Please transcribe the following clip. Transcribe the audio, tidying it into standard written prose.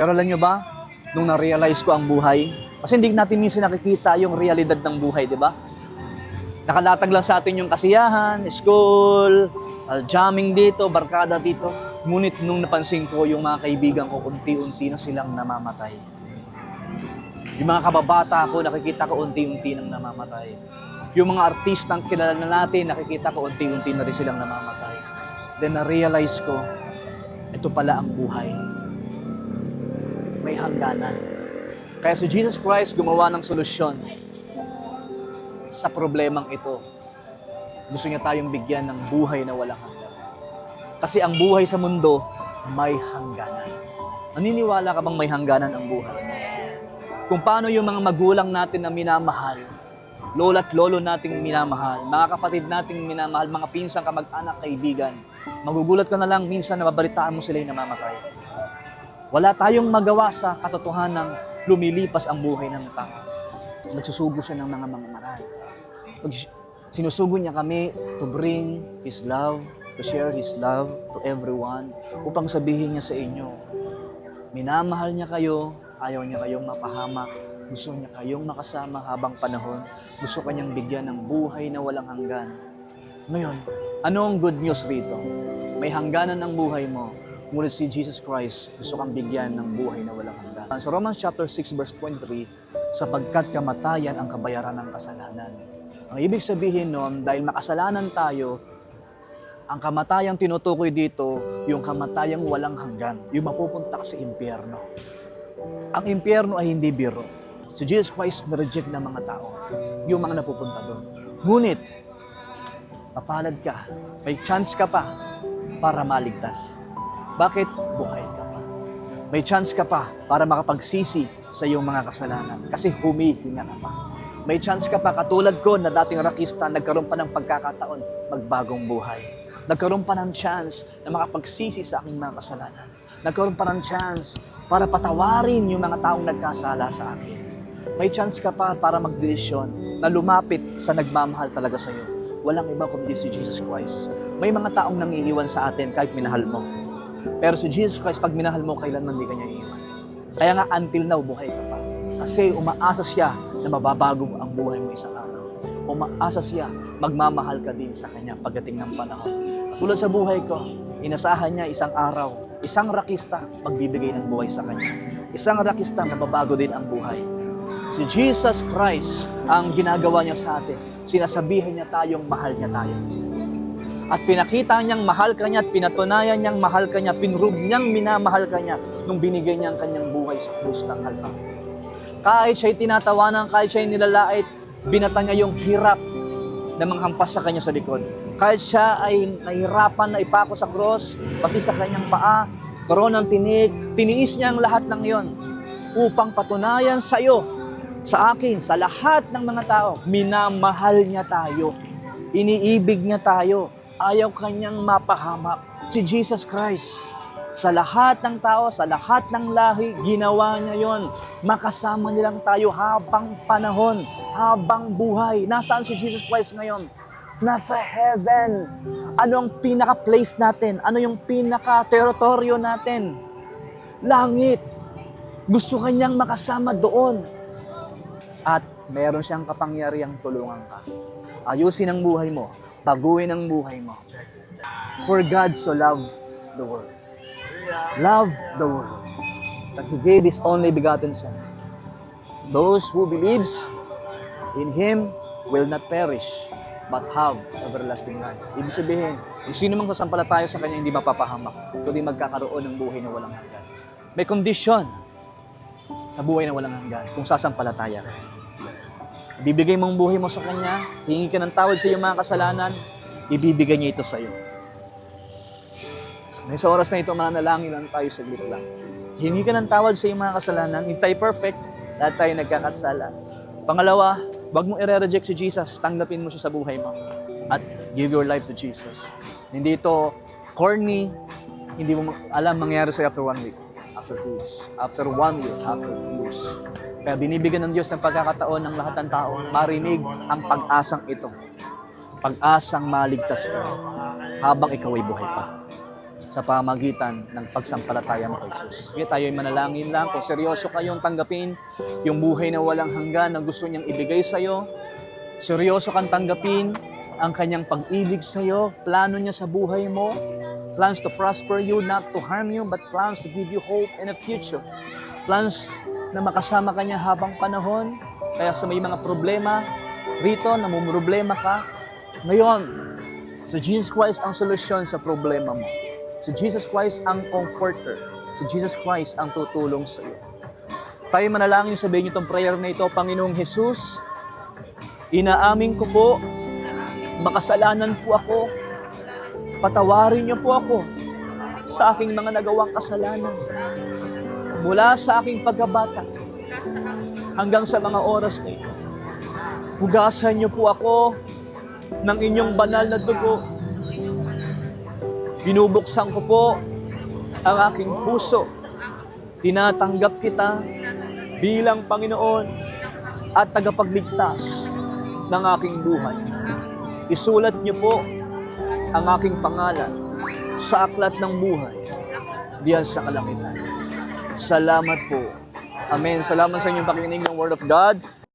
Pero alam nyo ba, nung na-realize ko ang buhay, kasi hindi natin minsan nakikita yung realidad ng buhay, di ba? Nakalatag lang sa atin yung kasiyahan, school, jamming dito, barkada dito. Ngunit nung napansin ko yung mga kaibigan ko, unti-unti na silang namamatay. Yung mga kababata ko, nakikita ko unti-unti nang namamatay. Yung mga artistang kilala na natin, nakikita ko unti-unti na rin silang namamatay. Then na-realize ko, ito pala ang buhay. May hangganan. Kaya si Jesus Christ gumawa ng solusyon sa problemang ito. Gusto niya tayong bigyan ng buhay na walang hanggan. Kasi ang buhay sa mundo, may hangganan. Naniniwala ka bang may hangganan ang buhay? Kung paano yung mga magulang natin na minamahal, lola't lolo nating minamahal, mga kapatid nating minamahal, mga pinsang kamag-anak, kaibigan, magugulat ka na lang minsan na babalitaan mo sila yung namamatay. Wala tayong magawa sa katotohanan ng lumilipas ang buhay ng tao. Nagsusugo siya ng mga maral. Sinusugo niya kami to bring His love, to share His love to everyone, upang sabihin niya sa inyo, minamahal niya kayo, ayaw niya kayong mapahamak, gusto niya kayong makasama habang panahon, gusto kanyang bigyan ng buhay na walang hanggan. Ngayon, ano ang good news rito? May hangganan ang buhay mo, ngunit si Jesus Christ gusto kang bigyan ng buhay na walang hanggan. Sa Romans chapter 6 verse 23, sapagkat kamatayan ang kabayaran ng kasalanan. Ang ibig sabihin nun, dahil makasalanan tayo, ang kamatayang tinutukoy dito, yung kamatayang walang hanggan, yung mapupunta sa impyerno. Ang impyerno ay hindi biro. Si Jesus Christ na-reject ng mga tao, yung mga napupunta doon. Ngunit, papalad ka, may chance ka pa para maligtas. Bakit? Buhay ka pa. May chance ka pa para makapagsisi sa iyong mga kasalanan kasi humihinga ka pa. May chance ka pa, katulad ko na dating rakista, nagkaroon pa ng pagkakataon, magbagong buhay. Nagkaroon pa ng chance na makapagsisi sa aking mga kasalanan. Nagkaroon pa ng chance para patawarin yung mga taong nagkasala sa akin. May chance ka pa para magdesisyon na lumapit sa nagmamahal talaga sa iyo. Walang iba kundi si Jesus Christ. May mga taong nangiiwan sa atin kahit minahal mo. Pero si Jesus Christ, pag minahal mo, kailanman hindi kanya iiwan. Kaya nga, until now, buhay ka pa. Kasi umaasa siya na mababago ang buhay mo isang araw. Umaasa siya, magmamahal ka din sa kanya pagdating ng panahon. Tulad sa buhay ko, inasahan niya isang araw, isang rakista, magbibigay ng buhay sa kanya. Isang rakista, mababago din ang buhay. Si Jesus Christ, ang ginagawa niya sa atin, sinasabihin niya tayong mahal niya tayo. At pinakita niyang mahal ka niya at pinatunayan niyang mahal ka niya, pinrove niyang minamahal ka niya nung binigay niya ang kanyang buhay sa krus ng Kalbaryo. Kahit siya'y tinatawanan, kahit siya'y nilalait, binata niya yung hirap na manghampas sa kanya sa likod. Kahit siya ay nahirapan na ipako sa krus, pati sa kanyang paa, karoon ng tinig, tiniis niya ang lahat ng iyon upang patunayan sa iyo, sa akin, sa lahat ng mga tao, minamahal niya tayo, iniibig niya tayo, ayaw kanyang mapahamak. Si Jesus Christ, sa lahat ng tao, sa lahat ng lahi, ginawa niya yon. Makasama nilang tayo habang panahon, habang buhay. Nasaan si Jesus Christ ngayon? Nasa heaven. Ano ang pinaka-place natin? Ano yung pinaka-teritoryo natin? Langit. Gusto kanyang makasama doon. At meron siyang kapangyarihang tulungan ka. Ayusin ang buhay mo. Baguhin ang buhay mo. For God so loved the world. Love the world. That He gave His only begotten Son. Those who believes in Him will not perish, but have everlasting life. Ibig sabihin, kung sino mang sasampalataya sa Kanya, hindi mapapahamak, kundi magkakaroon ng buhay na walang hanggan. May kondisyon sa buhay na walang hanggan kung sasampalataya ka. Ibibigay mo ang buhay mo sa Kanya, hingi ka ng tawad sa iyong mga kasalanan, ibibigay niya ito sa iyo. Sa oras na ito, mananalangin lang tayo saglit lang. Hingi ka ng tawad sa iyong mga kasalanan, hindi tayo perfect, lahat tayo nagkakasala. Pangalawa, wag mong i-reject si Jesus, tanggapin mo siya sa buhay mo. At give your life to Jesus. Hindi ito corny, hindi mo alam mangyari sa'yo after 1 week, after 2 weeks, after 1 year, after 2 years. Kaya binibigyan ng Diyos ng pagkakataon ng lahat ng tao marinig ang pag-asang ito. Pag-asang maligtas ka habang ikaw ay buhay pa. sa pamagitan ng pagsampalataya mo kay Jesus. Sige, tayo'y manalangin lang. Kung seryoso kayong tanggapin yung buhay na walang hanggan na gusto niyang ibigay sa'yo, seryoso kang tanggapin ang kanyang pag-ibig sa'yo, plano niya sa buhay mo, plans to prosper you, not to harm you, but plans to give you hope in a future. Plans na makasama ka niya habang panahon, kaya sa may mga problema, rito, namumroblema ka, ngayon, si Jesus Christ ang solusyon sa problema mo. Si Jesus Christ ang comforter. Si Jesus Christ ang tutulong sa iyo. Tayo manalangin, sabihin niyo itong prayer na ito, Panginoong Jesus, inaamin ko po, makasalanan po ako, patawarin niyo po ako sa aking mga nagawang kasalanan. Mula sa aking pagkabata hanggang sa mga oras na ito. Hugasan niyo po ako ng inyong banal na dugo. Binubuksan ko po ang aking puso. Tinatanggap kita bilang Panginoon at tagapagligtas ng aking buhay. Isulat niyo po ang aking pangalan sa aklat ng buhay diyan sa kalangitan. Salamat po. Amen. Salamat sa inyong pakikinig ng Word of God.